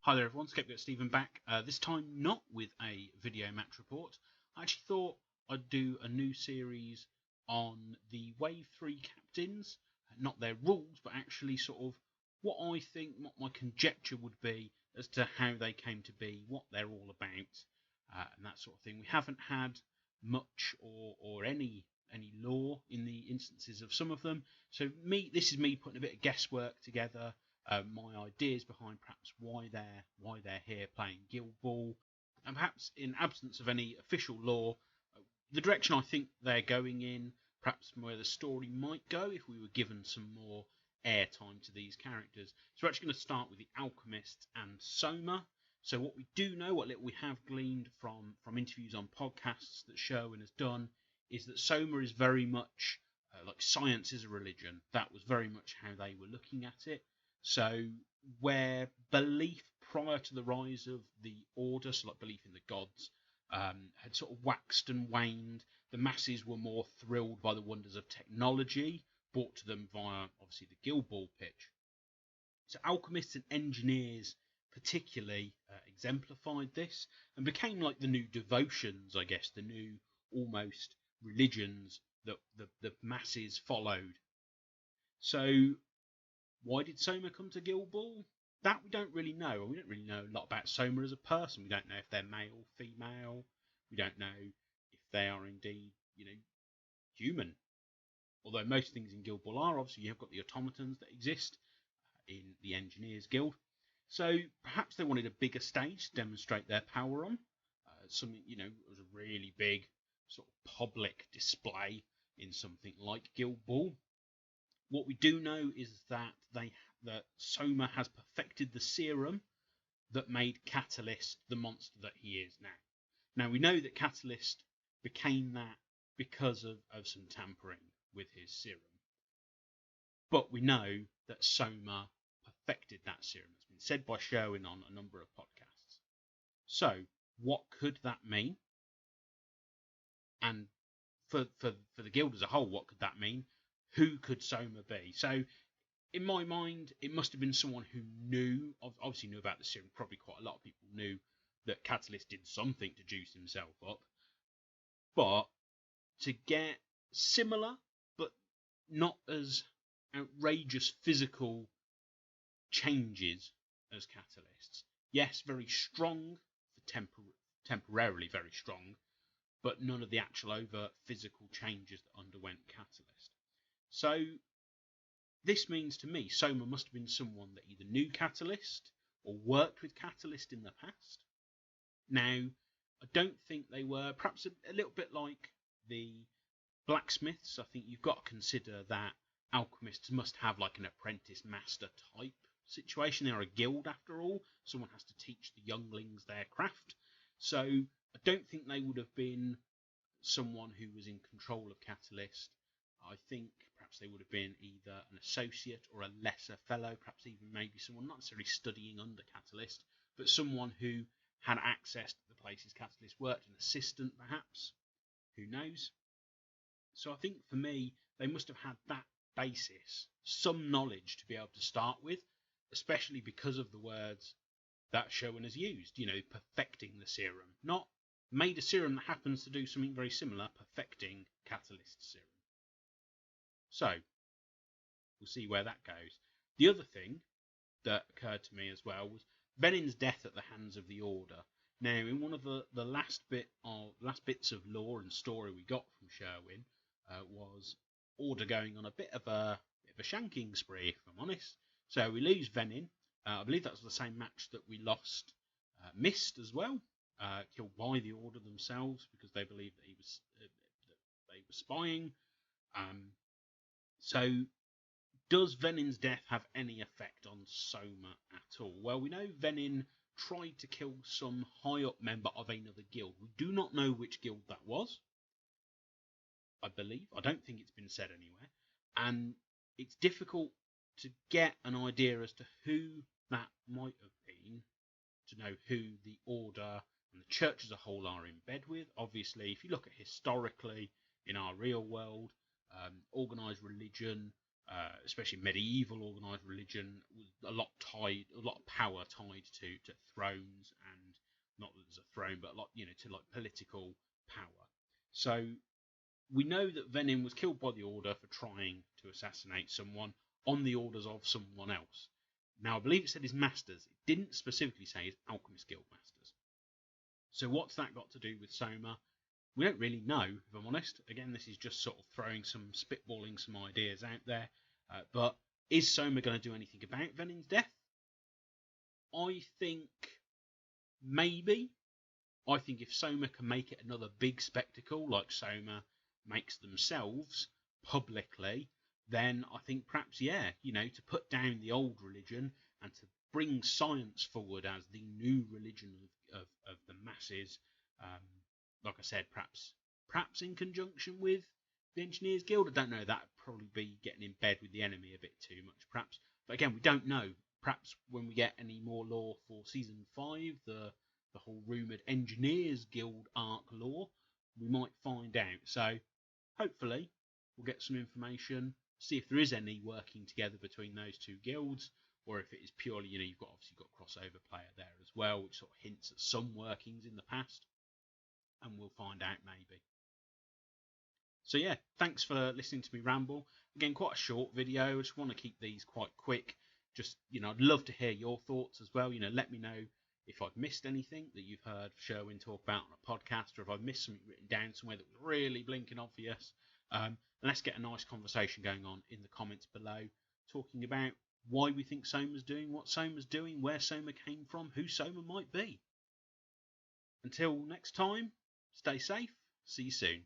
Hi there everyone, Scapegoat Stephen back, this time not with a video match report. I actually thought I'd do a new series on the Wave 3 captains, not their rules, but actually sort of what I think, what my conjecture would be as to how they came to be, what they're all about, and that sort of thing. We haven't had much or any lore in the instances of some of them, so this is me putting a bit of guesswork together. My ideas behind perhaps why they're here playing Guild Ball, and perhaps in absence of any official lore, the direction I think they're going in, perhaps where the story might go if we were given some more airtime to these characters. So we're actually going to start with the Alchemists and Soma. So what we do know, what little we have gleaned from interviews on podcasts that Sherwin has done, is that Soma is very much like science is a religion. That was very much how they were looking at it. So where belief prior to the rise of the Order, so like belief in the gods, had sort of waxed and waned, the masses were more thrilled by the wonders of technology brought to them via, obviously, the Guild Ball pitch. So alchemists and engineers particularly exemplified this and became like the new devotions, I guess, the new almost religions that the masses followed. So why did Soma come to Guild Ball? That we don't really know. We don't really know a lot about Soma as a person. We don't know if they're male, female. We don't know if they are indeed, human. Although most things in Guild Ball are. Obviously, you've got the automatons that exist in the Engineers Guild. So perhaps they wanted a bigger stage to demonstrate their power on. Something, it was a really big sort of public display in something like Guild Ball. What we do know is that Soma has perfected the serum that made Catalyst the monster that he is now. Now we know that Catalyst became that because of some tampering with his serum. But we know that Soma perfected that serum. It's been said by Sherwin on a number of podcasts. So what could that mean? And for the guild as a whole, what could that mean? Who could Soma be? So, in my mind, it must have been someone who obviously knew about the serum. Probably quite a lot of people knew that Catalyst did something to juice himself up. But to get similar, but not as outrageous physical changes as Catalysts. Yes, very strong, temporarily very strong, but none of the actual overt physical changes that underwent Catalyst. So this means to me Soma must have been someone that either knew Catalyst or worked with Catalyst in the past. Now, I don't think they were, perhaps a little bit like the blacksmiths. I think you've got to consider that alchemists must have like an apprentice master type situation. They're a guild after all. Someone has to teach the younglings their craft. So I don't think they would have been someone who was in control of Catalyst. I think perhaps they would have been either an associate or a lesser fellow, perhaps even maybe someone not necessarily studying under Catalyst, but someone who had access to the places Catalyst worked, an assistant perhaps, who knows. So I think for me, they must have had that basis, some knowledge to be able to start with, especially because of the words that Sherwin has used, perfecting the serum. Not made a serum that happens to do something very similar, perfecting Catalyst's serum. So, we'll see where that goes. The other thing that occurred to me as well was Venin's death at the hands of the Order. Now, in one of the last bits of lore and story we got from Sherwin, was Order going on a bit of a shanking spree, if I'm honest. So we lose Venin. I believe that was the same match that we lost Mist as well, killed by the Order themselves because they believed that they were spying. So, does Venin's death have any effect on Soma at all? Well, we know Venin tried to kill some high-up member of another guild. We do not know which guild that was, I believe. I don't think it's been said anywhere. And it's difficult to get an idea as to who that might have been, to know who the Order and the Church as a whole are in bed with. Obviously, if you look at historically in our real world, organised religion especially medieval organised religion, was a lot of power tied to thrones, and not that there's a throne, but a lot, to like political power. So we know that Venin was killed by the Order for trying to assassinate someone on the orders of someone else. Now, I believe it said his masters. It didn't specifically say his Alchemist Guild masters. So what's that got to do with Soma? We don't really know, if I'm honest. Again, this is just sort of spitballing some ideas out there. But is Soma going to do anything about Venin's death? I think maybe. I think if Soma can make it another big spectacle, like Soma makes themselves publicly, then I think perhaps, to put down the old religion and to bring science forward as the new religion of the masses, like I said, perhaps in conjunction with the Engineers Guild. I don't know, that'd probably be getting in bed with the enemy a bit too much, perhaps. But again, we don't know. Perhaps when we get any more lore for Season 5, the whole rumoured Engineers Guild arc lore, we might find out. So hopefully we'll get some information, see if there is any working together between those two guilds, or if it is purely, you've obviously got crossover player there as well, which sort of hints at some workings in the past, and we'll find out maybe. So yeah, thanks for listening to me ramble. Again, quite a short video. I just want to keep these quite quick. Just, I'd love to hear your thoughts as well. Let me know if I've missed anything that you've heard Sherwin talk about on a podcast, or if I've missed something written down somewhere that was really blinking obvious. And let's get a nice conversation going on in the comments below, talking about why we think Soma's doing what Soma's doing, where Soma came from, who Soma might be. Until next time, stay safe. See you soon.